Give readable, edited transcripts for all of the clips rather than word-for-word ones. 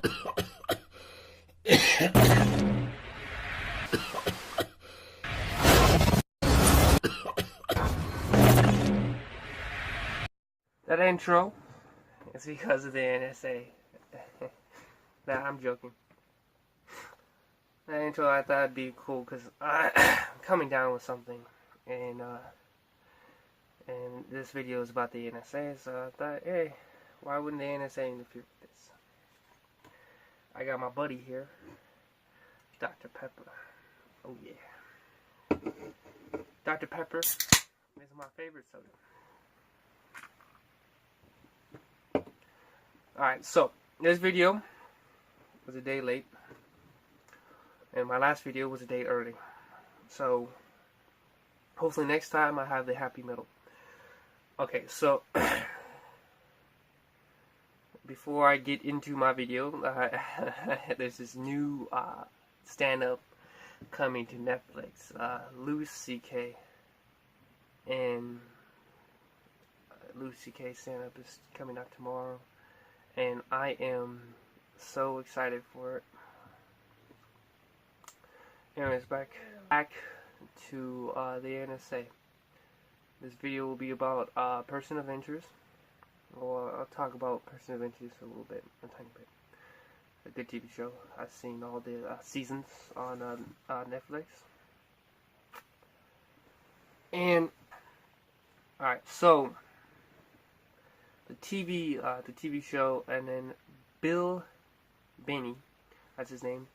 That intro is because of the NSA. Nah, I'm joking. That intro, I thought it'd be cool because I'm coming down with something, and this video is about the NSA, so I thought, hey, why wouldn't the NSA interfere with this? I got my buddy here, Dr. Pepper. Oh yeah, Dr. Pepper is my favorite soda. Alright, so this video was a day late, and my last video was a day early. So hopefully next time I have the happy middle. Okay, so before I get into my video, there's this new stand-up coming to Netflix. Louis C.K. and Louis C.K. stand-up is coming out tomorrow. And I am so excited for it. Anyways, back to the NSA. This video will be about Person of Interest. Well, I'll talk about Person of Interest a little bit, a tiny bit. A good TV show. I've seen all the seasons on Netflix. And alright, so the TV show, and then Bill Binney, that's his name.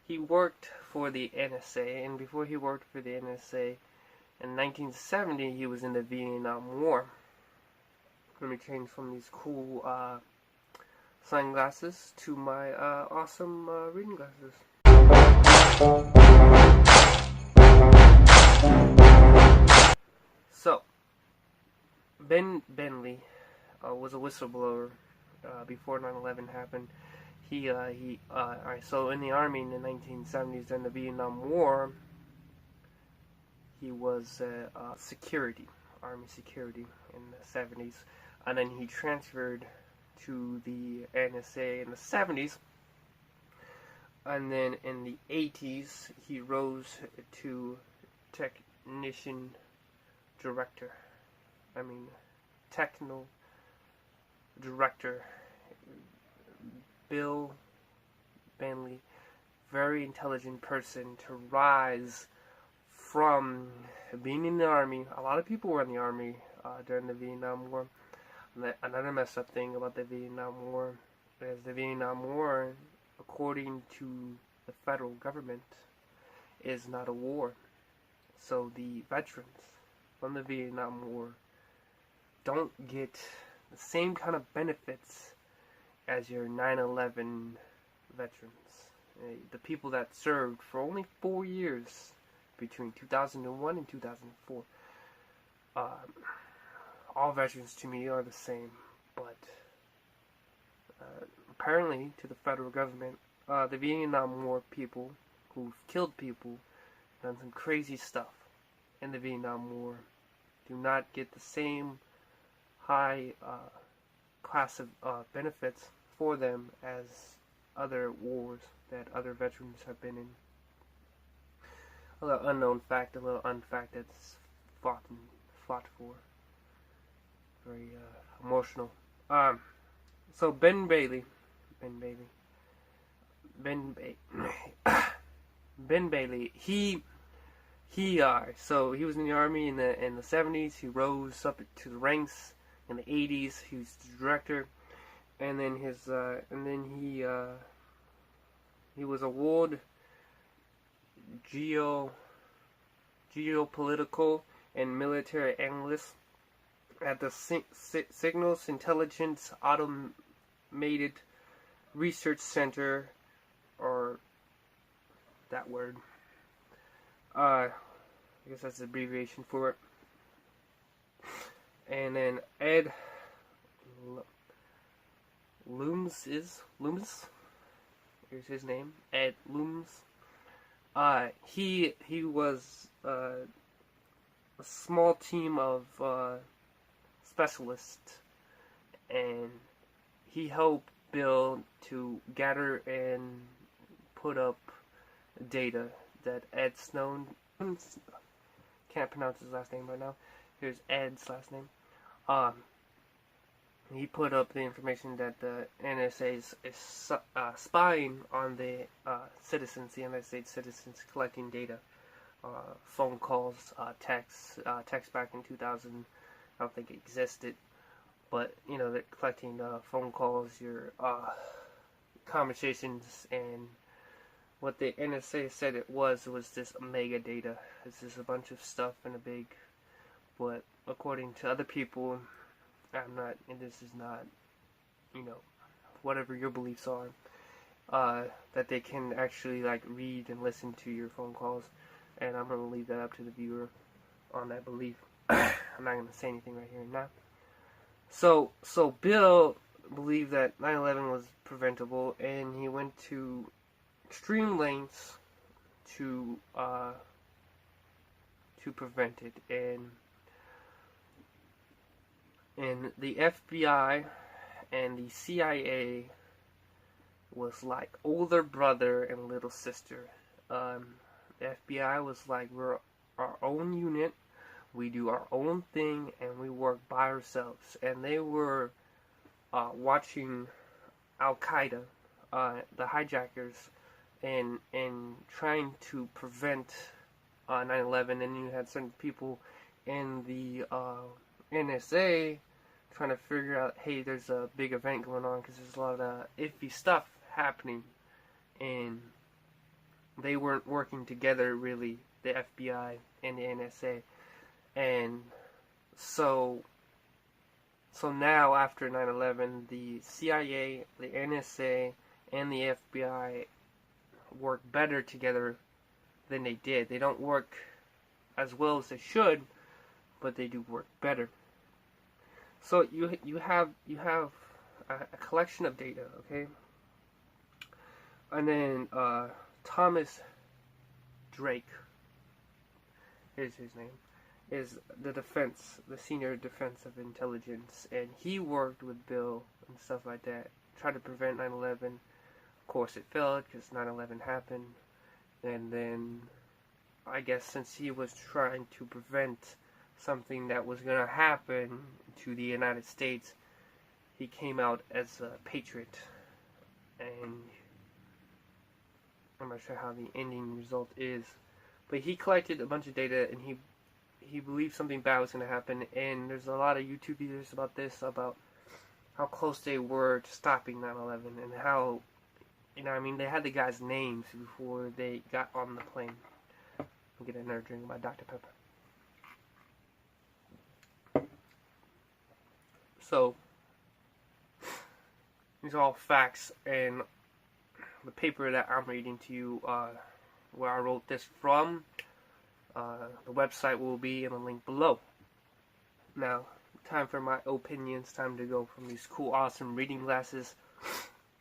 He worked for the NSA, and before he worked for the NSA, in 1970, he was in the Vietnam War. Let me change from these cool sunglasses to my awesome reading glasses. So, Ben Bentley was a whistleblower before 9/11 happened. Alright, so in the Army in the 1970s during the Vietnam War, he was Army security in the 70s, and then he transferred to the NSA in the 70s, and then in the 80s he rose to techno director. Bill Binney, very intelligent person to rise from being in the Army. A lot of people were in the Army during the Vietnam War. Another messed up thing about the Vietnam War is the Vietnam War, according to the federal government, is not a war. So the veterans from the Vietnam War don't get the same kind of benefits as your 9/11 veterans. The people that served for only 4 years between 2001 and 2004. All veterans to me are the same, but apparently to the federal government, the Vietnam War people who've killed people, done some crazy stuff in the Vietnam War, do not get the same high class of benefits for them as other wars that other veterans have been in. A little unknown fact, a little unfact that's fought for. Very emotional. So Ben Bailey, so he was in the Army in the 70s. He rose up to the ranks in the 80s. He was the director, and then he was awarded geopolitical and military analyst at the Signals Intelligence Automated Research Center, or that word. I guess that's the abbreviation for it. And then Ed Loomis, here's his name, Ed Loomis. He was a small team of specialists, and he helped Bill to gather and put up data that Ed Snowden, can't pronounce his last name right now. Here's Ed's last name. He put up the information that the NSA is spying on the citizens, the United States citizens, collecting data, phone calls, texts back in 2000. I don't think it existed, but you know, they're collecting phone calls, your conversations, and what the NSA said it was this mega data. It's just a bunch of stuff in a big, but according to other people, I'm not, and this is not, you know, whatever your beliefs are, that they can actually like read and listen to your phone calls, and I'm gonna leave that up to the viewer on that belief. I'm not gonna say anything right here and now. So Bill believed that 9/11 was preventable, and he went to extreme lengths to prevent it, and the FBI and the CIA was like older brother and little sister. The FBI was like, we're our own unit, we do our own thing, and we work by ourselves. And they were watching Al-Qaeda, the hijackers, and trying to prevent 9/11. And you had certain people in the NSA trying to figure out, hey, there's a big event going on because there's a lot of iffy stuff happening, and they weren't working together really, the FBI and the NSA. And so now after 9/11, the CIA, the NSA, and the FBI work better together than they did. They don't work as well as they should, but they do work better. So you have a collection of data, okay? And then Thomas Drake, is his name, is the senior defensive intelligence, and he worked with Bill and stuff like that, tried to prevent 9/11. Of course it failed because 9/11 happened, and then I guess since he was trying to prevent something that was going to happen to the United States, he came out as a patriot, and I'm not sure how the ending result is, but he collected a bunch of data, and he believed something bad was going to happen. And there's a lot of YouTube videos about this, about how close they were to stopping 9/11, and how, you know, I mean, they had the guys' names before they got on the plane. I'll get another drink of my Dr. Pepper. So these are all facts, and the paper that I'm reading to you, where I wrote this from, the website will be in the link below. Now, time for my opinions. Time to go from these cool, awesome reading glasses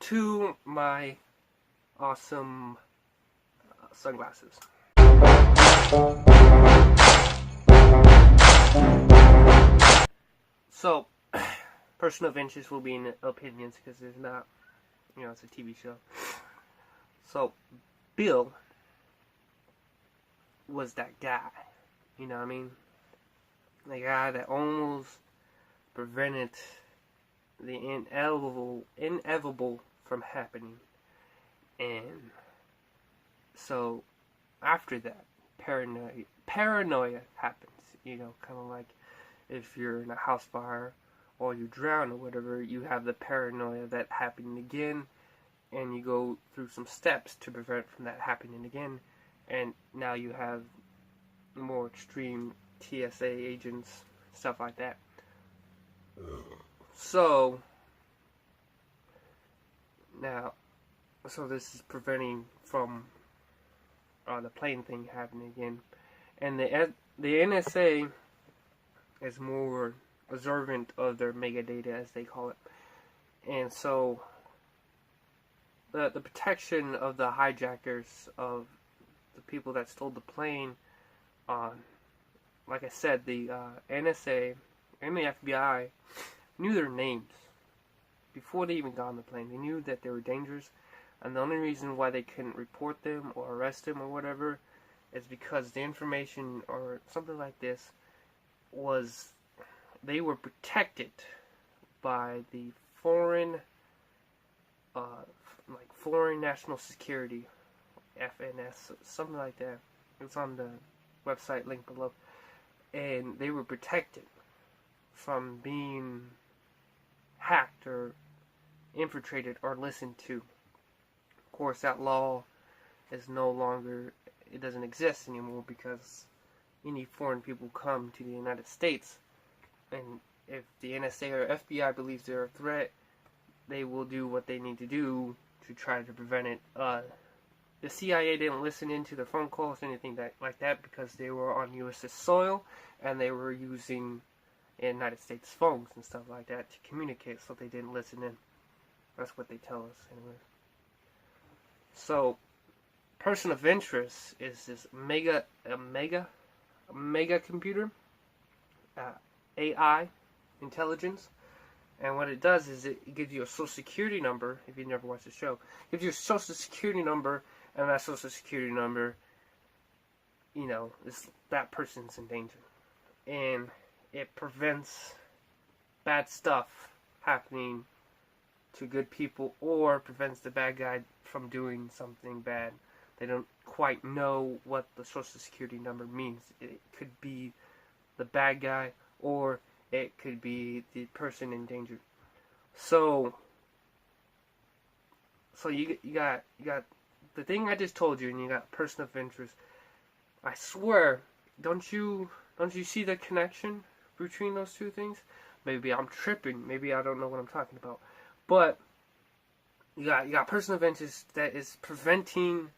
to my awesome sunglasses. So, person of interest will be in opinions because there's not, you know, it's a TV show. So, Bill was that guy, you know what I mean? The guy that almost prevented the inevitable from happening. And so, after that, paranoia happens, you know, kind of like if you're in a house fire or you drown or whatever, you have the paranoia that happening again, and you go through some steps to prevent from that happening again, and now you have more extreme TSA agents, stuff like that. So this is preventing from the plane thing happening again, and the NSA is more observant of their mega data, as they call it, and so the protection of the hijackers, of the people that stole the plane, like I said, the NSA and the FBI knew their names. before they even got on the plane. They knew that they were dangerous, and the only reason why they couldn't report them or arrest them or whatever is because the information or something like this was, they were protected by the foreign, like foreign national security, FNS, something like that. It's on the website link below, and they were protected from being hacked or infiltrated or listened to. Of course, that law is no longer, it doesn't exist anymore, because any foreign people come to the United States, and if the NSA or FBI believes they're a threat, they will do what they need to do to try to prevent it. The CIA didn't listen into the phone calls or anything like that, because they were on U.S. soil and they were using United States phones and stuff like that to communicate, so they didn't listen in. That's what they tell us anyway. So, person of interest is this mega computer, AI intelligence, and what it does is it gives you a social security number. If you never watched the show, it gives you a social security number, and that social security number, you know, is that person's in danger, and it prevents bad stuff happening to good people, or prevents the bad guy from doing something bad. They don't quite know what the social security number means. It could be the bad guy, or it could be the person in danger. So you got the thing I just told you, and you got person of interest. I swear, don't you see the connection between those two things? Maybe I'm tripping. Maybe I don't know what I'm talking about. But you got person of interest that is preventing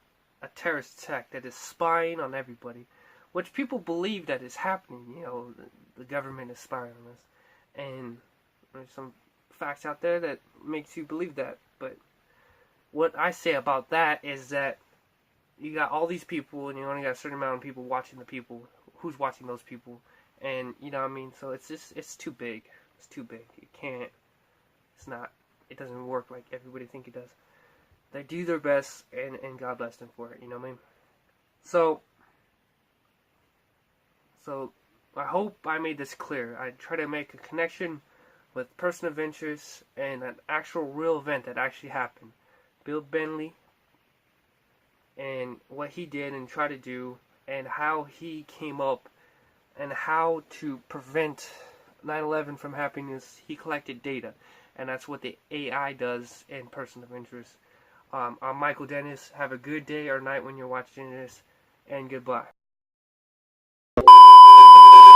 a terrorist attack, that is spying on everybody, which people believe that is happening. You know, the government is spying on us, and there's some facts out there that makes you believe that. But what I say about that is that you got all these people, and you only got a certain amount of people watching the people. Who's watching those people? And you know what I mean? So it's just, it's too big. It's too big. You can't, it's not, it doesn't work like everybody think it does. They do their best, and God bless them for it, you know what I mean? So I hope I made this clear. I try to make a connection with person of interest and an actual real event that actually happened. Bill Binney, and what he did and tried to do, and how he came up, and how to prevent 9/11 from happening. Is he collected data, and that's what the AI does in person of interest. I'm Michael Dennis. Have a good day or night when you're watching this, and goodbye.